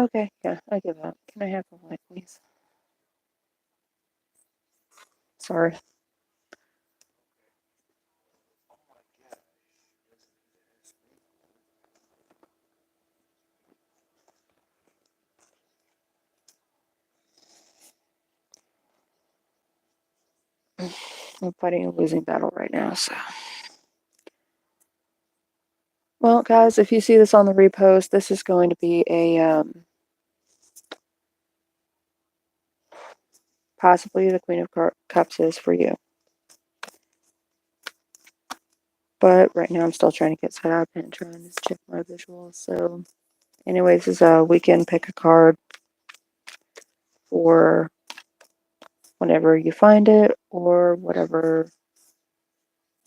Okay, yeah, I give up. Can I have the light, please? Sorry. I'm fighting a losing battle right now, so. Well, guys, if you see this on the repost, this is going to be a, possibly the Queen of Cups is for you. But right now I'm still trying to get set up and trying to check my visuals. So, anyways, this is we can pick a card for whenever you find it or whatever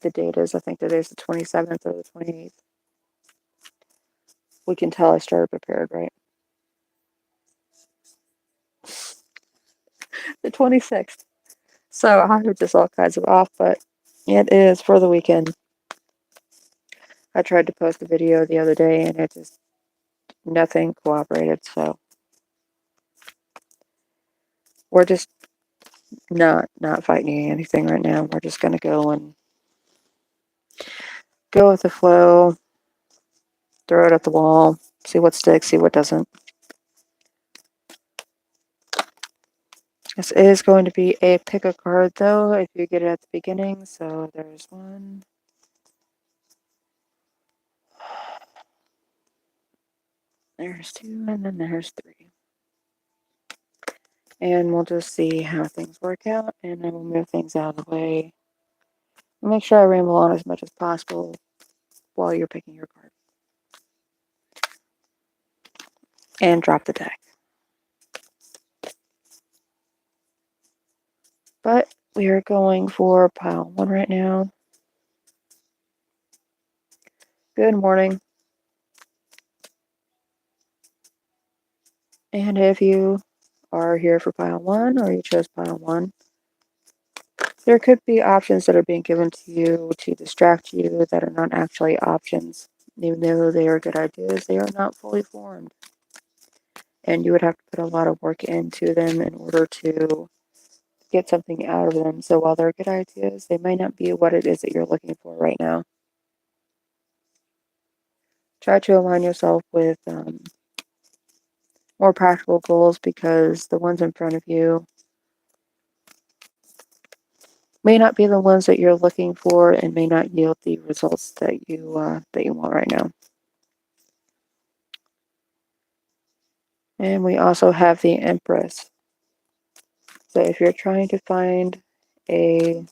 the date is. I think today's the 27th or the 28th. We can tell I started prepared, right? The 26th. So I heard this all kinds of off, but it is for the weekend. I tried to post a video the other day and it just nothing cooperated, so we're just not fighting anything right now. We're just gonna go and go with the flow, throw it at the wall, see what sticks, see what doesn't. This is going to be a pick a card though, if you get it at the beginning. So there's one. There's two, and then there's three. And we'll just see how things work out, and then we'll move things out of the way. Make sure I ramble on as much as possible while you're picking your card. And drop the deck. But we are going for pile 1 right now. Good morning. And if you are here for pile 1 or you chose pile 1, there could be options that are being given to you to distract you that are not actually options. Even though they are good ideas, they are not fully formed. And you would have to put a lot of work into them in order to get something out of them. So while they're good ideas, they might not be what it is that you're looking for right now. Try to align yourself with more practical goals because the ones in front of you may not be the ones that you're looking for and may not yield the results that you want right now. And we also have the Empress. So if you're trying to find we'll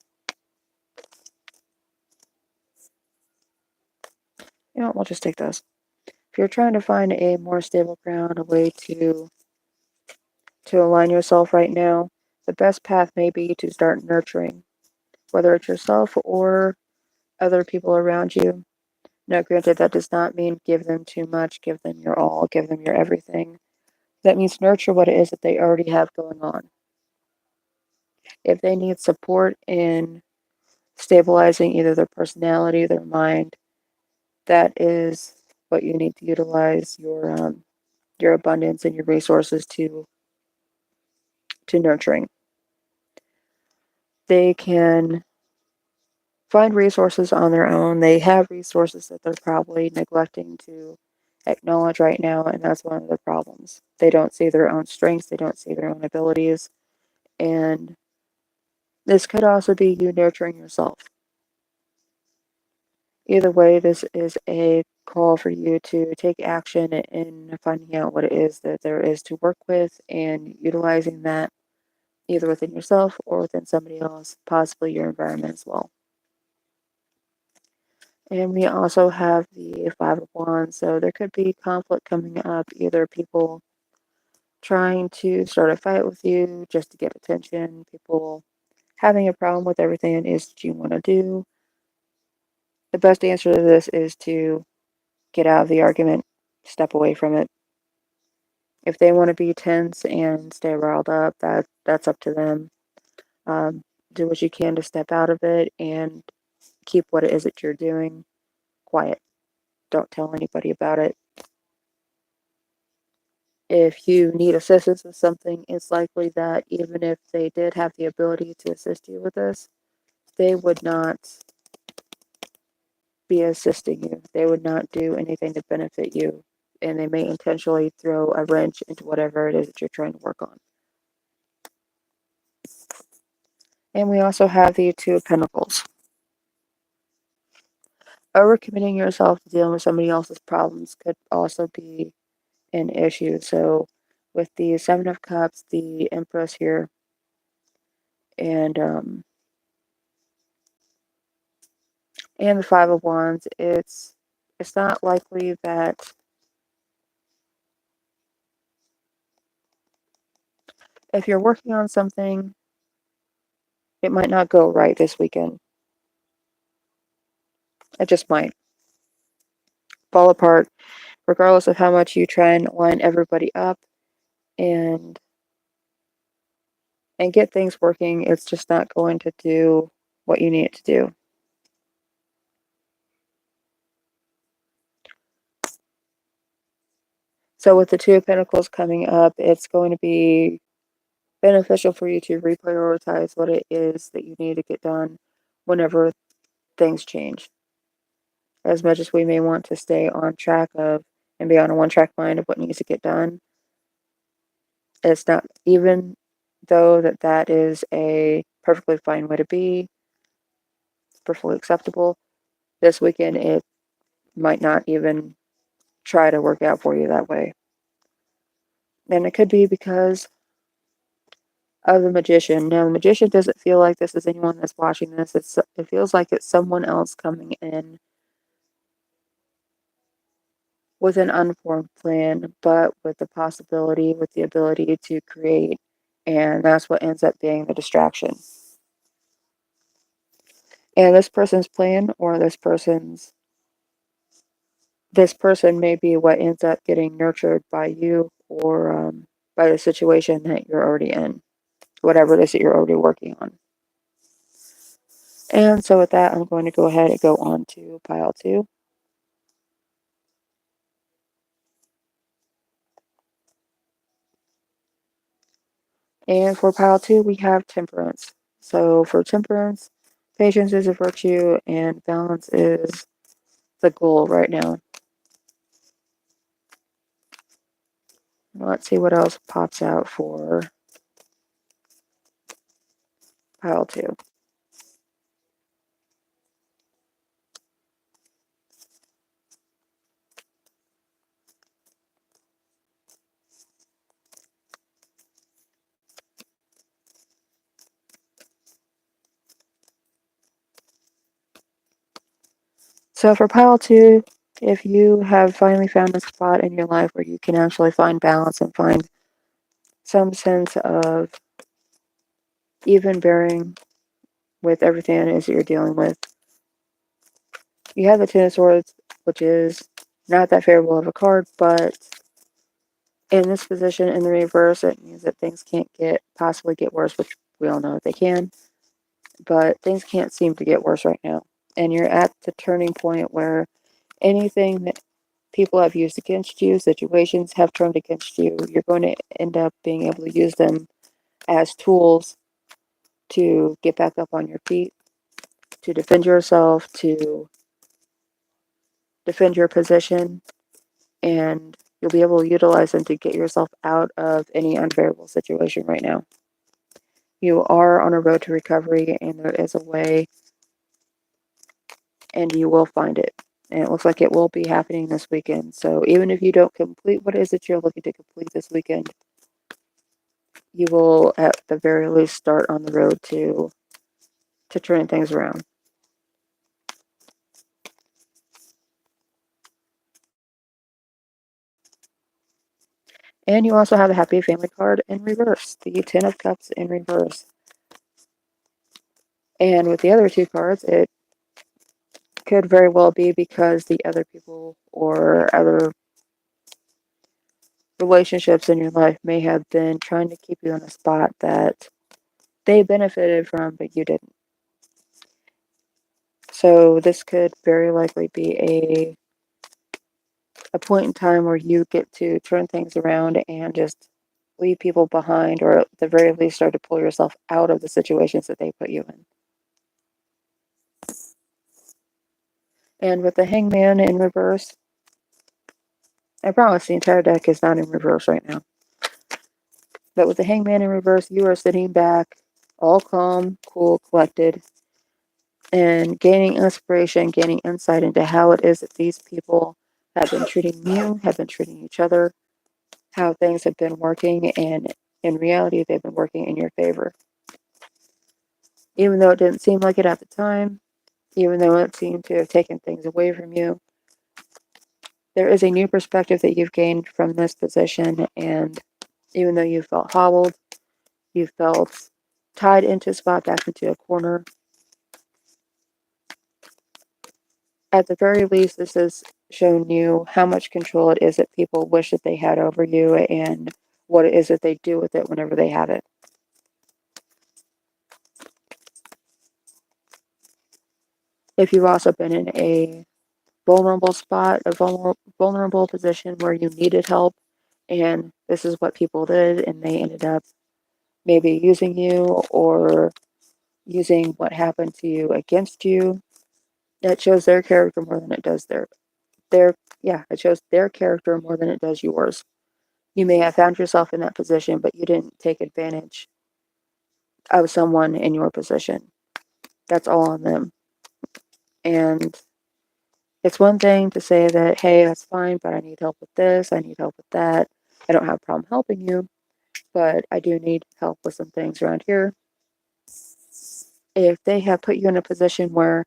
just take those. If you're trying to find a more stable ground, a way to align yourself right now, the best path may be to start nurturing, whether it's yourself or other people around you. Now, granted, that does not mean give them too much, give them your all, give them your everything. That means nurture what it is that they already have going on. If they need support in stabilizing either their personality, their mind, that is what you need to utilize your abundance and your resources to nurturing. They can find resources on their own. They have resources that they're probably neglecting to acknowledge right now, and that's one of the problems. They don't see their own strengths, they don't see their own abilities, and this could also be you nurturing yourself. Either way, this is a call for you to take action in finding out what it is that there is to work with and utilizing that either within yourself or within somebody else, possibly your environment as well. And we also have the Five of Wands, so there could be conflict coming up, either people trying to start a fight with you just to get attention, people having a problem with everything it is that you want to do. The best answer to this is to get out of the argument, step away from it. If they want to be tense and stay riled up, that's up to them. Do what you can to step out of it and keep what it is that you're doing quiet. Don't tell anybody about it. if you need assistance with something, it's likely that even if they did have the ability to assist you with this, they would not be assisting you. They would not do anything to benefit you, and they may intentionally throw a wrench into whatever it is that you're trying to work on. And we also have the Two of Pentacles. Overcommitting yourself to dealing with somebody else's problems could also be an issue. So with the Seven of Cups, the Empress here, and the Five of Wands, it's not likely that if you're working on something, it might not go right this weekend. It just might fall apart, regardless of how much you try and line everybody up and get things working. It's just not going to do what you need it to do. So with the Two of Pentacles coming up, it's going to be beneficial for you to reprioritize what it is that you need to get done whenever things change. As much as we may want to stay on track of and be on a one-track mind of what needs to get done, it's not, even though that is a perfectly fine way to be, perfectly acceptable, this weekend it might not even try to work out for you that way. And it could be because of the Magician. Now, the Magician doesn't feel like this is anyone that's watching this. It feels like it's someone else coming in with an unformed plan, but with the possibility, with the ability to create, and that's what ends up being the distraction. And this person's plan, or this person may be what ends up getting nurtured by you, or by the situation that you're already in, whatever it is that you're already working on. And so with that, I'm going to go ahead and go on to pile 2. And for pile 2, we have temperance. So for temperance, patience is a virtue and balance is the goal right now. Let's see what else pops out for pile 2. So for pile 2, if you have finally found a spot in your life where you can actually find balance and find some sense of even bearing with everything it is that you're dealing with, you have the Ten of Swords, which is not that favorable of a card, but in this position, in the reverse, it means that things can't possibly get worse, which we all know they can, but things can't seem to get worse right now. And you're at the turning point where anything that people have used against you, situations have turned against you, you're going to end up being able to use them as tools to get back up on your feet, to defend yourself, to defend your position, and you'll be able to utilize them to get yourself out of any unbearable situation right now. You are on a road to recovery, and there is a way, and you will find it. And it looks like it will be happening this weekend. So even if you don't complete what it is that you're looking to complete this weekend, you will at the very least start on the road to turning things around. And you also have a happy family card in reverse, the Ten of Cups in reverse. And with the other two cards, it could very well be because the other people or other relationships in your life may have been trying to keep you in a spot that they benefited from, but you didn't. So this could very likely be a point in time where you get to turn things around and just leave people behind, or at the very least start to pull yourself out of the situations that they put you in. And with the Hangman in reverse, I promise the entire deck is not in reverse right now. But with the Hangman in reverse, you are sitting back, all calm, cool, collected, and gaining inspiration, gaining insight into how it is that these people have been treating you, have been treating each other, how things have been working, and in reality, they've been working in your favor. Even though it didn't seem like it at the time, even though it seemed to have taken things away from you, there is a new perspective that you've gained from this position, and even though you felt hobbled, you felt tied into a spot, back into a corner, at the very least, this has shown you how much control it is that people wish that they had over you, and what it is that they do with it whenever they have it. If you've also been in a vulnerable spot, a vulnerable position where you needed help, and this is what people did, and they ended up maybe using you or using what happened to you against you, that shows their character more than it does it shows their character more than it does yours. You may have found yourself in that position, but you didn't take advantage of someone in your position. That's all on them. And it's one thing to say that, hey, that's fine, but I need help with this, I need help with that. I don't have a problem helping you, but I do need help with some things around here. If they have put you in a position where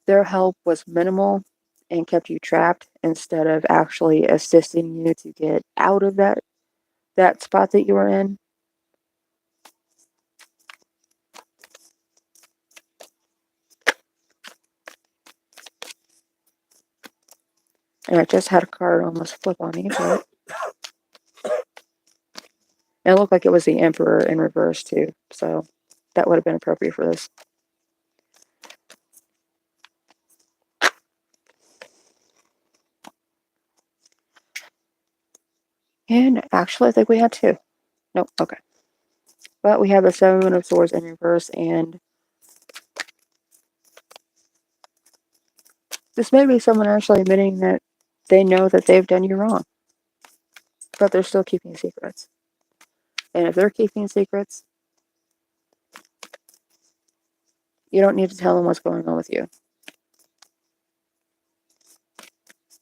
their help was minimal and kept you trapped instead of actually assisting you to get out of that spot that you were in, and I just had a card almost flip on me, but it looked like it was the Emperor in reverse too, so that would have been appropriate for this. And actually, I think we had two. Nope, okay. But we have a Seven of Swords in reverse, and this may be someone actually admitting that they know that they've done you wrong, but they're still keeping secrets. And if they're keeping secrets, you don't need to tell them what's going on with you.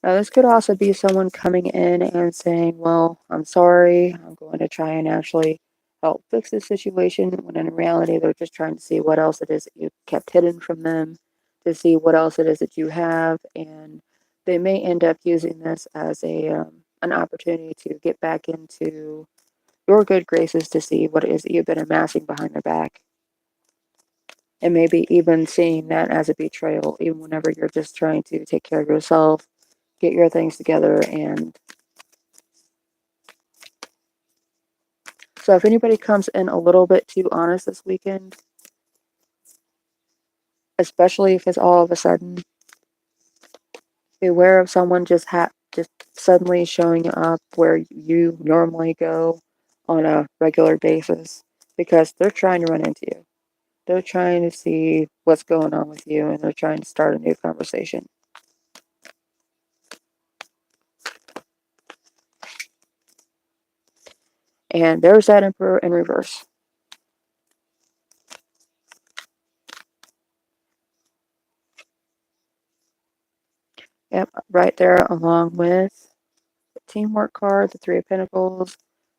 Now, this could also be someone coming in and saying, well, I'm sorry, I'm going to try and actually help fix this situation, when in reality, they're just trying to see what else it is that you kept hidden from them, to see what else it is that you have, and they may end up using this as an opportunity to get back into your good graces, to see what it is that you've been amassing behind their back. And maybe even seeing that as a betrayal, even whenever you're just trying to take care of yourself, get your things together. And so if anybody comes in a little bit too honest this weekend, especially if it's all of a sudden, beware of someone just suddenly showing up where you normally go on a regular basis, because they're trying to run into you. They're trying to see what's going on with you, and they're trying to start a new conversation. And there's that Emperor in reverse. Yep, right there, along with the Teamwork card, the Three of Pentacles,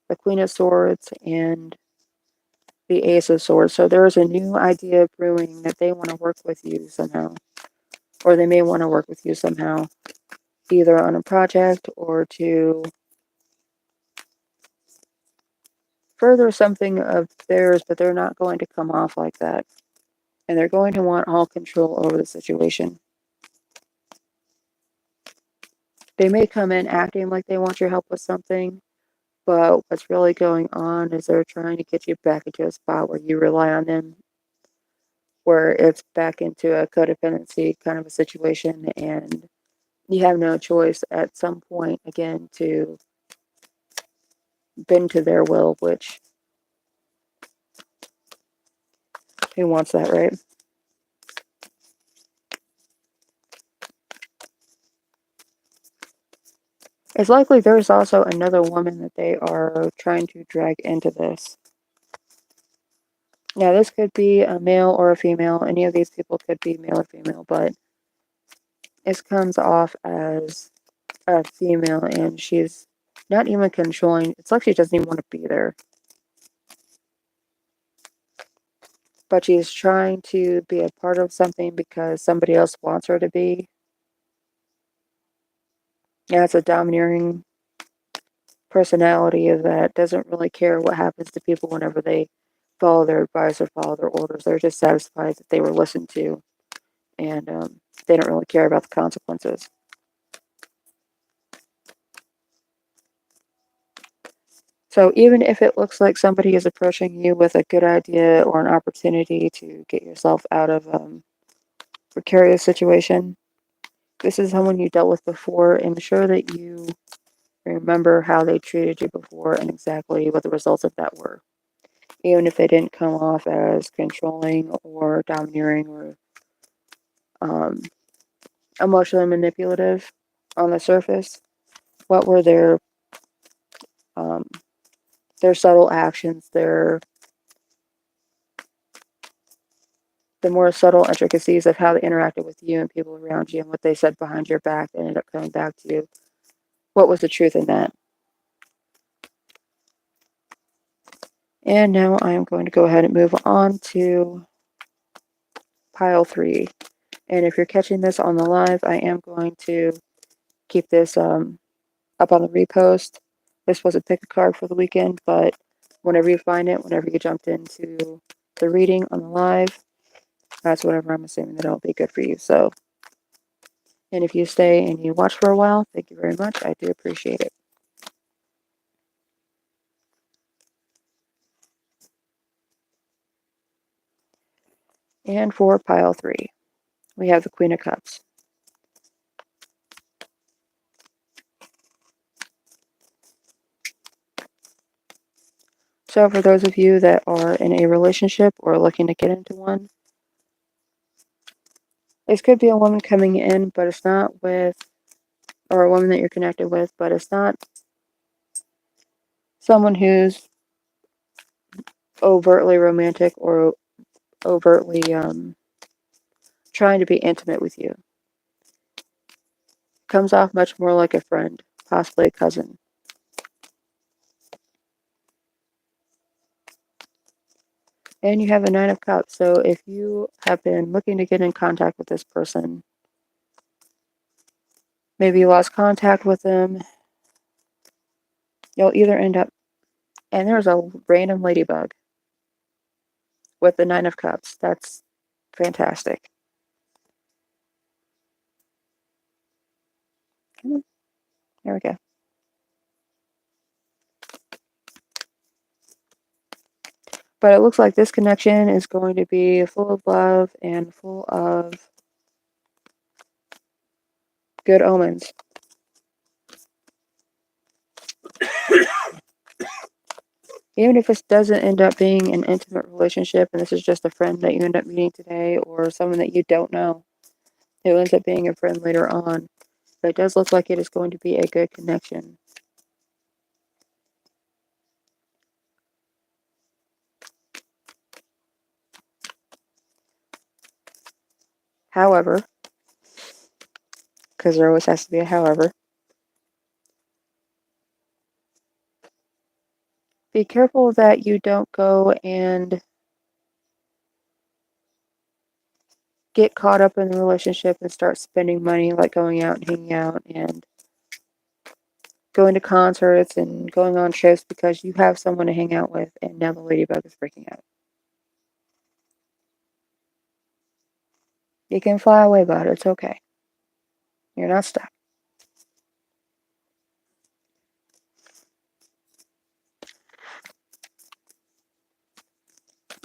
the Queen of Swords, and the Ace of Swords. So there's a new idea brewing that they want to work with you somehow. Or they may want to work with you somehow, either on a project or to further something of theirs, but they're not going to come off like that. And they're going to want all control over the situation. They may come in acting like they want your help with something, but what's really going on is they're trying to get you back into a spot where you rely on them, where it's back into a codependency kind of a situation, and you have no choice at some point, again, to bend to their will, which, who wants that, right? It's likely there's also another woman that they are trying to drag into this. Now, this could be a male or a female. Any of these people could be male or female, but this comes off as a female, and she's not even controlling. It's like she doesn't even want to be there. But she's trying to be a part of something because somebody else wants her to be. Yeah, it's a domineering personality that doesn't really care what happens to people whenever they follow their advice or follow their orders. They're just satisfied that they were listened to, and they don't really care about the consequences. So even if it looks like somebody is approaching you with a good idea or an opportunity to get yourself out of a precarious situation, this is someone you dealt with before. Ensure that you remember how they treated you before and exactly what the results of that were. Even if they didn't come off as controlling or domineering or um, emotionally manipulative on the surface, what were um, their subtle actions, the more subtle intricacies of how they interacted with you and people around you and what they said behind your back that ended up coming back to you. What was the truth in that? And now I am going to go ahead and move on to pile 3. And if you're catching this on the live, I am going to keep this up on the repost. This was a pick a card for the weekend, but whenever you find it, whenever you jumped into the reading on the live, that's whatever I'm assuming that it'll be good for you. So, and if you stay and you watch for a while, thank you very much. I do appreciate it. And for pile 3, we have the Queen of Cups. So for those of you that are in a relationship or looking to get into one, this could be a woman coming in, but it's not with, or a woman that you're connected with, but it's not someone who's overtly romantic or overtly trying to be intimate with you. Comes off much more like a friend, possibly a cousin. And you have a Nine of Cups. So if you have been looking to get in contact with this person, maybe you lost contact with them, you'll either end up, and there's a random ladybug with the Nine of Cups. That's fantastic. There we go. But it looks like this connection is going to be full of love and full of good omens. Even if it doesn't end up being an intimate relationship and this is just a friend that you end up meeting today or someone that you don't know who ends up being a friend later on, but it does look like it is going to be a good connection. However, because there always has to be a however, be careful that you don't go and get caught up in the relationship and start spending money, like going out and hanging out and going to concerts and going on trips because you have someone to hang out with and now the ladybug is freaking out. You can fly away, but it's okay. You're not stuck.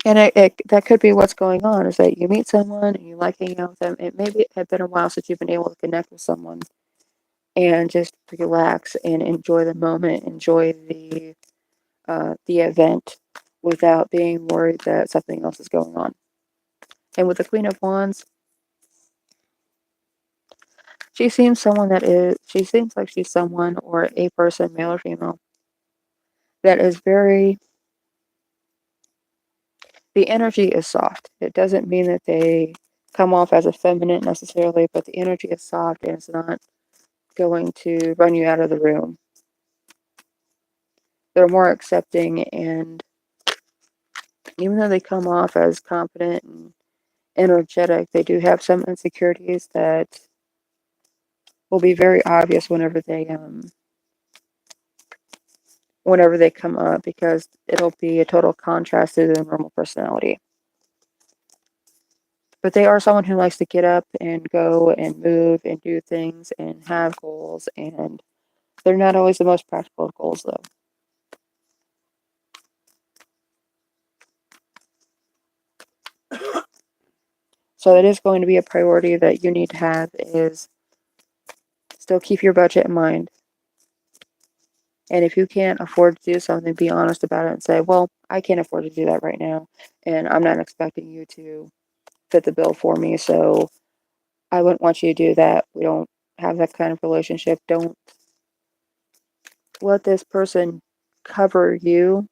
And that could be what's going on, is that you meet someone and you like hanging out with them. It maybe had been a while since you've been able to connect with someone. and just relax and enjoy the moment, enjoy the event without being worried that something else is going on. And with the Queen of Wands, she seems like she's someone or a person, male or female, that is the energy is soft. It doesn't mean that they come off as effeminate necessarily, but the energy is soft and it's not going to run you out of the room. They're more accepting, and even though they come off as confident and energetic, they do have some insecurities that will be very obvious whenever they come up, because it'll be a total contrast to their normal personality. But they are someone who likes to get up and go and move and do things and have goals, and they're not always the most practical of goals, though. So it is going to be a priority that you need to have, is still keep your budget in mind. And if you can't afford to do something, be honest about it and say, well, I can't afford to do that right now, and I'm not expecting you to fit the bill for me, so I wouldn't want you to do that. We don't have that kind of relationship. Don't let this person cover you.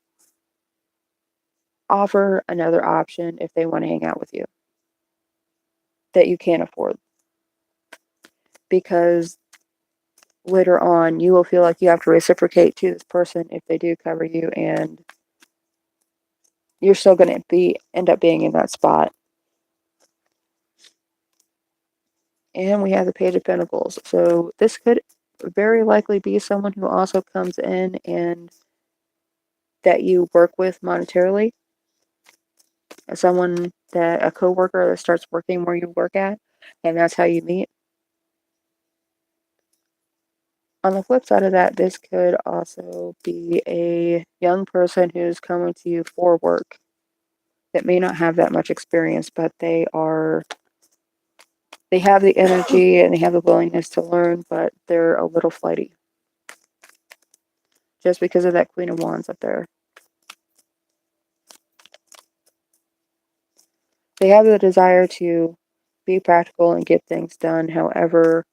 Offer another option if they want to hang out with you that you can't afford. Because later on, you will feel like you have to reciprocate to this person if they do cover you, and you're still going to end up being in that spot. And we have the Page of Pentacles. So this could very likely be someone who also comes in and that you work with monetarily. A coworker that starts working where you work at, and that's how you meet. On the flip side of that, this could also be a young person who's coming to you for work that may not have that much experience, but they have the energy and they have the willingness to learn, but they're a little flighty. Just because of that Queen of Wands up there. They have the desire to be practical and get things done. However,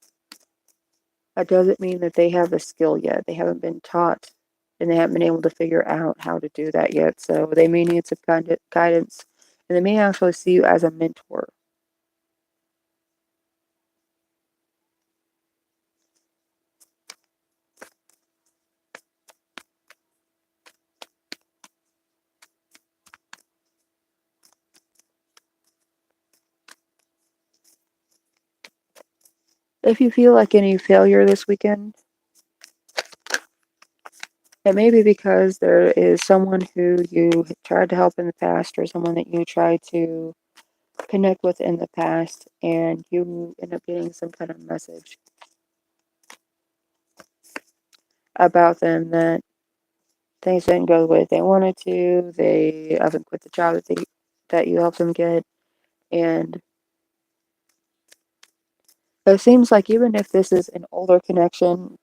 that doesn't mean that they have the skill yet. They haven't been taught and they haven't been able to figure out how to do that yet. So they may need some kind of guidance, and they may actually see you as a mentor. If you feel like any failure this weekend, it may be because there is someone who you tried to help in the past, or someone that you tried to connect with in the past, and you end up getting some kind of message about them that things didn't go the way they wanted to. They haven't quit the job that you helped them get, and it seems like even if this is an older connection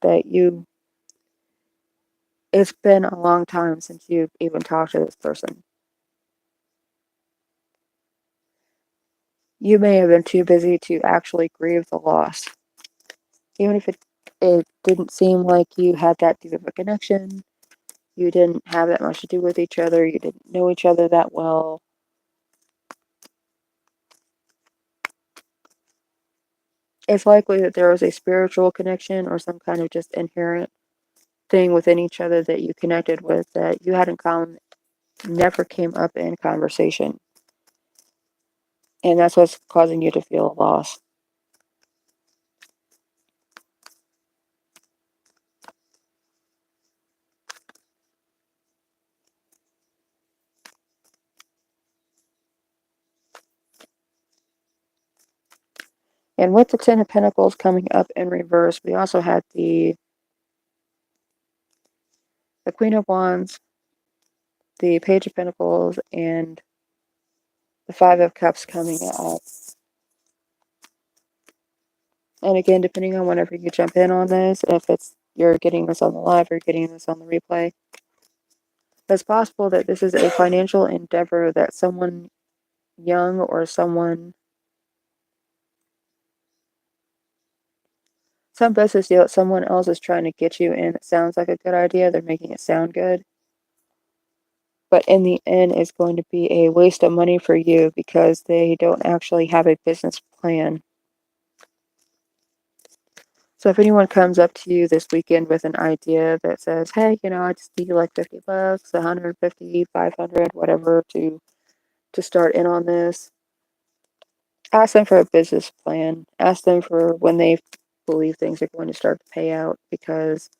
it's been a long time since you've even talked to this person. You may have been too busy to actually grieve the loss. Even if it didn't seem like you had that deep of a connection, you didn't have that much to do with each other, you didn't know each other that well. It's likely that there was a spiritual connection or some kind of just inherent thing within each other that you connected with that you had in common, never came up in conversation. And that's what's causing you to feel a loss. And with the Ten of Pentacles coming up in reverse, we also had the Queen of Wands, the Page of Pentacles, and the Five of Cups coming up. And again, depending on whenever you jump in on this, if you're getting this on the live or getting this on the replay, it's possible that this is a financial endeavor that someone young or some business deal that someone else is trying to get you in. It sounds like a good idea. They're making it sound good. But in the end, it's going to be a waste of money for you because they don't actually have a business plan. So if anyone comes up to you this weekend with an idea that says, hey, I just need like $50, 150, 500, whatever to start in on this, ask them for a business plan. Ask them for when they believe things are going to start to pay out, because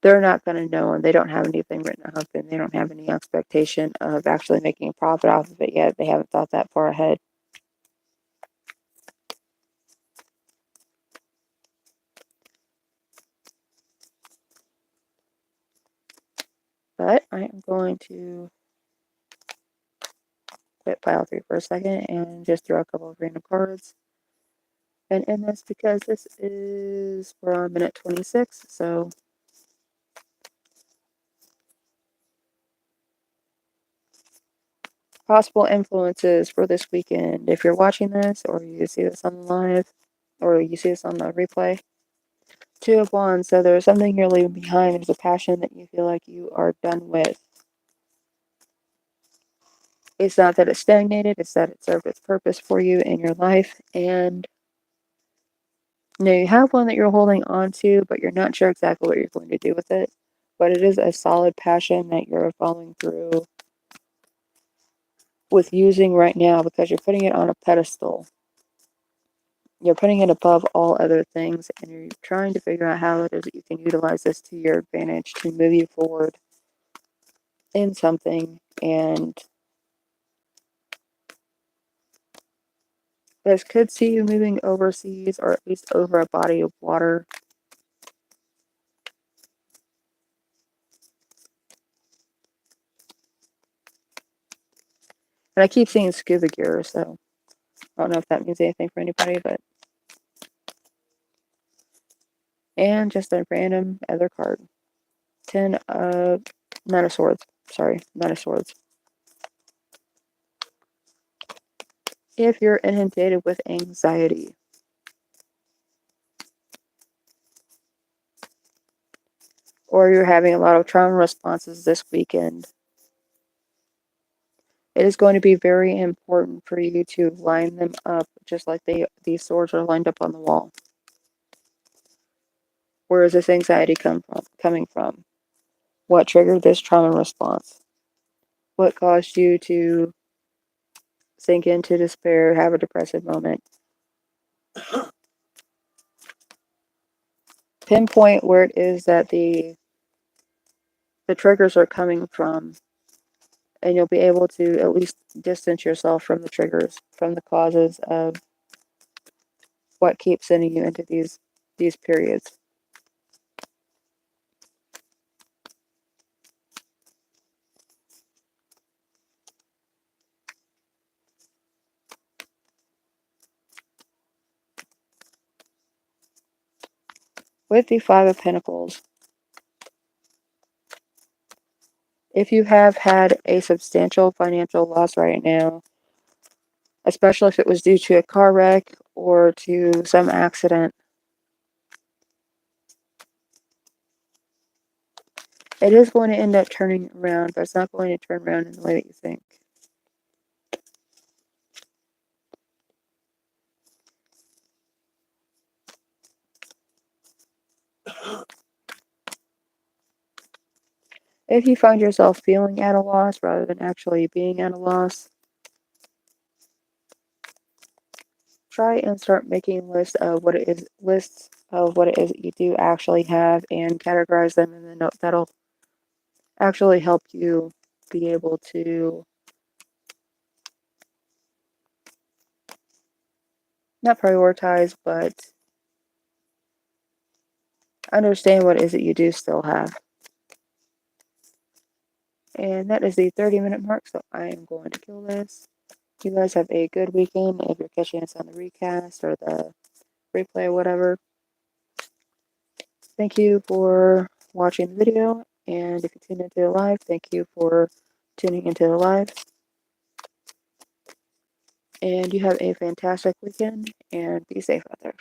they're not going to know and they don't have anything written up and they don't have any expectation of actually making a profit off of it yet. They haven't thought that far ahead. But I am going to quit pile 3 for a second and just throw a couple of random cards and end this, because we're on minute 26, so possible influences for this weekend. If you're watching this, or you see this on the live, or you see this on the replay, 2 of Wands, so there's something you're leaving behind. There's a passion that you feel like you are done with. It's not that it's stagnated, it's that it served its purpose for you in your life. And you have one that you're holding on to, but you're not sure exactly what you're going to do with it. But it is a solid passion that you're following through with using right now, because you're putting it on a pedestal. You're putting it above all other things, and you're trying to figure out how it is that you can utilize this to your advantage to move you forward in something. And this could see you moving overseas, or at least over a body of water. And I keep seeing scuba gear, so I don't know if that means anything for anybody, but. And just a random other card. 10 of Nine of Swords. Sorry, Nine of Swords. If you're inundated with anxiety, or you're having a lot of trauma responses this weekend, it is going to be very important for you to line them up just like these swords are lined up on the wall. Where is this anxiety coming from? What triggered this trauma response? What caused you to sink into despair, have a depressive moment? Pinpoint where it is that the triggers are coming from, and you'll be able to at least distance yourself from the triggers, from the causes of what keeps sending you into these periods. With the Five of Pentacles, if you have had a substantial financial loss right now, especially if it was due to a car wreck or to some accident, it is going to end up turning around, but it's not going to turn around in the way that you think. If you find yourself feeling at a loss rather than actually being at a loss, try and start making lists of what it is that you do actually have, and categorize them, and then that'll actually help you be able to not prioritize, but understand what it is that you do still have. And that is the 30-minute mark, so I am going to kill this. You guys have a good weekend. If you're catching us on the recast or the replay, whatever. Thank you for watching the video, and if you tuned into the live, thank you for tuning into the live. And you have a fantastic weekend, and be safe out there.